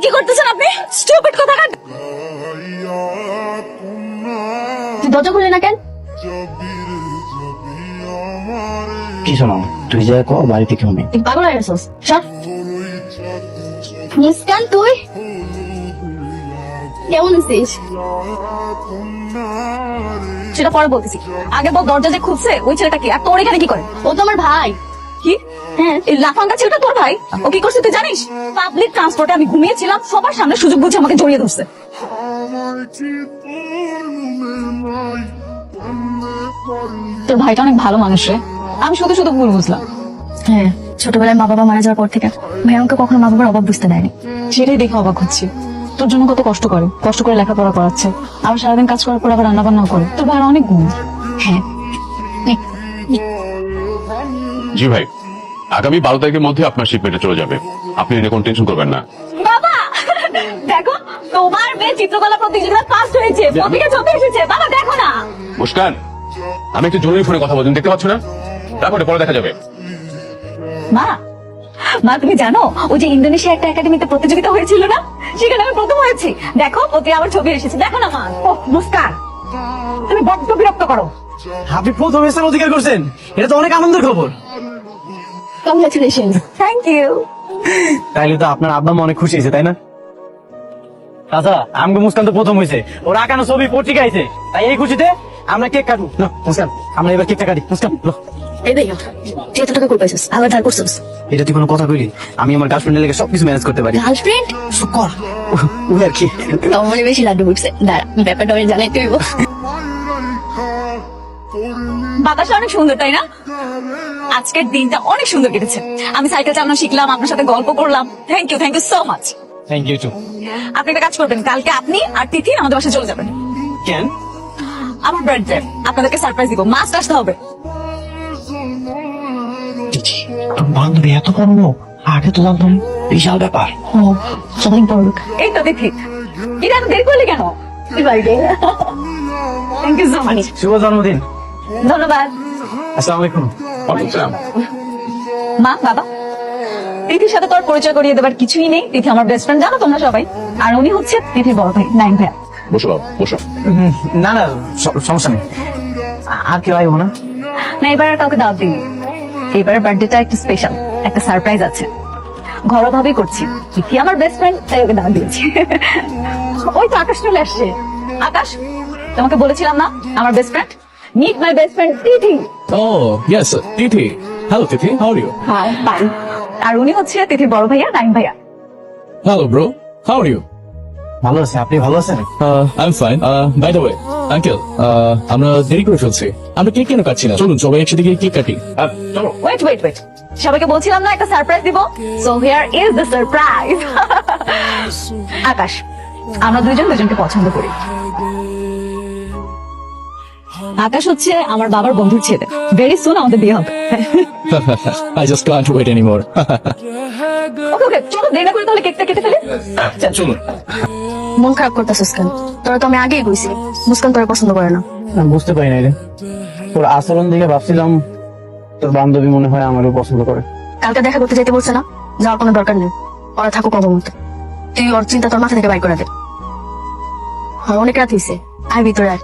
কি করতেছেন আপনি? স্টুপিড কোথাকার! দরজা খুলে না কেন? কি শোনো, তুই যা কর বাড়িতে কেউ নেই। তুই পাগল হয়ে গেছিস? সর। মুস্কান, তুই কেমন আছিস? সেটা পরে বলতেছি, আগে বল দরজা যে খুলছে ওই ছেলেটা কি, আর তোর এখানে কি করে? ও তো আমার ভাই। কি? হ্যাঁ, এই লাফাঙ্গা ছেলেটা তোর ভাই? ও কি করছে তুই জানিস? পাবলিক ট্রান্সপোর্টে আমি ঘুমিয়েছিলাম, সবার সামনে সুযোগ বুঝে আমাকে জড়িয়ে ধরছে। তোর ভাইটা অনেক ভালো মানুষ রে, আমি শুধু শুধু ভুল বুঝলাম। হ্যাঁ, ছোটবেলায় মা বাবা মারা যাওয়ার পর থেকে ভাই আমাকে কখনো মা বাবার অভাব বুঝতে দেয়নি। সেটাই দেখে অবাক হচ্ছি, তোর জন্য কত কষ্ট করে লেখাপড়া করাচ্ছে, আবার সারাদিন কাজ করার পর আবার রান্না বান্নাও করে। তোর ভাইয়ের অনেক গুণ। হ্যাঁ। জি ভাই, আগামী 12 তারিখের মধ্যে আপনার শিপমেন্টে চলে যাবে, আপনি এটা কোনো টেনশন করবেন না। বাবা দেখো, তোমার মেয়ে চিত্রকলা প্রতিযোগিতা ফার্স্ট হয়েছে, পত্রিকা চলতে এসেছে। বাবা দেখো না। মুস্কান, আমি একটু জরুরি ফোনে কথা বলছি, দেখতে পাচ্ছ না? তারপরে পরে দেখা যাবে। মা, মা তুমি জানো ওই যে ইন্দোনেশিয়া একটা একাডেমিতে প্রতিযোগিতা হয়েছিল না, সেখানে আমি প্রথম হয়েছি। দেখো ওতে আমার ছবি এসেছে, দেখো না মা। মুস্কান, তুমি বড্ড বিরক্ত করো। আপনি প্রথম স্থান অধিকার করছেন, এটা তো অনেক আনন্দের খবর। কংগ্রাচুলেশন। Thank you. তাইলে তো আপনার আব্বা অনেক খুশি হয়েছে, তাই না? আচ্ছা, আমগো মুস্কান তো প্রথম হয়েছে, ওর আঁকানো ছবি পত্রিকা আইছে, তাই এই খুশিতে আমরা কেক কাটবো। না মুস্কান, আমরা এবার কেকটা কাটি। মুস্কান লো। এই দেখো, তুই এত টাকা কই পাইছিস? আবার ধার করছিস? এটা তুই কোনো কথা কইলি? আমি আমার গার্লফ্রেন্ডের লেগে সবকিছু ম্যানেজ করতে পারি। গার্লফ্রেন্ড? কর ওই আর কি। আমার বেশি লাড্ডু উঠছে, দাঁড়া ব্যাপারটা আমি জানাই তুই। বাতাসটা অনেক সুন্দর, তাই না? আজকের দিনটা অনেক সুন্দর কেটেছে। আমি সাইকেল চালানো শিখলাম, আপনার সাথে গল্প করলাম। Thank you so much. Thank you too. আপনি একটা কাজ করবেন, কালকে আপনি আর তিথি আমাদের বাসায় চলে যাবেন। কেন? আমার বার্থডে, আপনাদেরকে সারপ্রাইজ দিব, মাস্ট আসতে হবে। বান্ধবী এত বড় লোক, আগে তো জানতাম, বিশাল ব্যাপার। এই তো তিথি, এটা এত দেরি করলি কেন? Thank you so much. শুভ জন্মদিন। ধন্যবাদ। আসসালামু আলাইকুম। ওয়ালাইকুম আসসালাম। মা, বাবা, তিথির সাথে তোর পরিচয় করিয়ে দেবার কিছুই নেই। তিথি আমার বেস্ট ফ্রেন্ড, জানো তোমরা সবাই। আর উনি হচ্ছে তিথির বড় ভাই, নাইম ভাইয়া। বসো বাবু, বসো। না না, সমস্যা নেই। আর কেউ আইব না? না, এবার আর কাউকে দাওয়াত দিইনি। এবারের বার্থডেটা একটু স্পেশাল, একটা সারপ্রাইজ আছে। ঘরোয়া ভাবেই করছি। তিথি আমার বেস্ট ফ্রেন্ড, তাই ওকে দাওয়াত দিয়েছি। ওই তো আকাশ চলে আসছে। আকাশ, তোমাকে বলেছিলাম না আমার best friend? Meet my best friend Tithi. Oh, yes, Titi. Hello, Titi. How are you? Hi, bye. আর উনি হচ্ছে তিথির বড় ভাইয়া, নাইম ভাইয়া। Hello, bro. How are you? ভালো আছে, আপনি ভালো আছেন? I'm fine. By the way, Uncle, আমরা দেরি করে ফেলছি। আমরা কেক কেন কাটছি না? চলুন সবাই একসাথে গিয়ে কেক কাটি। চলো। ওয়েট, সবাইকে বলছিলাম না একটা সারপ্রাইজ দিব। So here is the surprise. Akash, আমরা দুজনকে পছন্দ করি। আকাশ হচ্ছে আমার বাবার বন্ধুর ছেলে। ভেরি সুন আমাদের বিয়ে হবে। I just can't wait anymore. ওকে, চলো দেরি না করে তাহলে কেকটা কেটে ফেলি। চলুন। মন খারাপ করতেছিস কেন? তোরা তো আমি আগেই কইছি মুস্কান তোরা পছন্দ করে না। আমি বুঝতে পারি না রে, তোর আচরণ দেখে ভাবছিলাম তোর বান্ধবী মনে হয় আমারও পছন্দ করে। কালকে দেখা করতে যেতে বলছে না, যাওয়ার কোনো দরকার নেই। ওরা থাকুক অবমত, তুই ওর চিন্তা তোর মাথা থেকে বাইর করে দে। আর অনেক রাত হয়েছে, আয় ভিতরে আয়।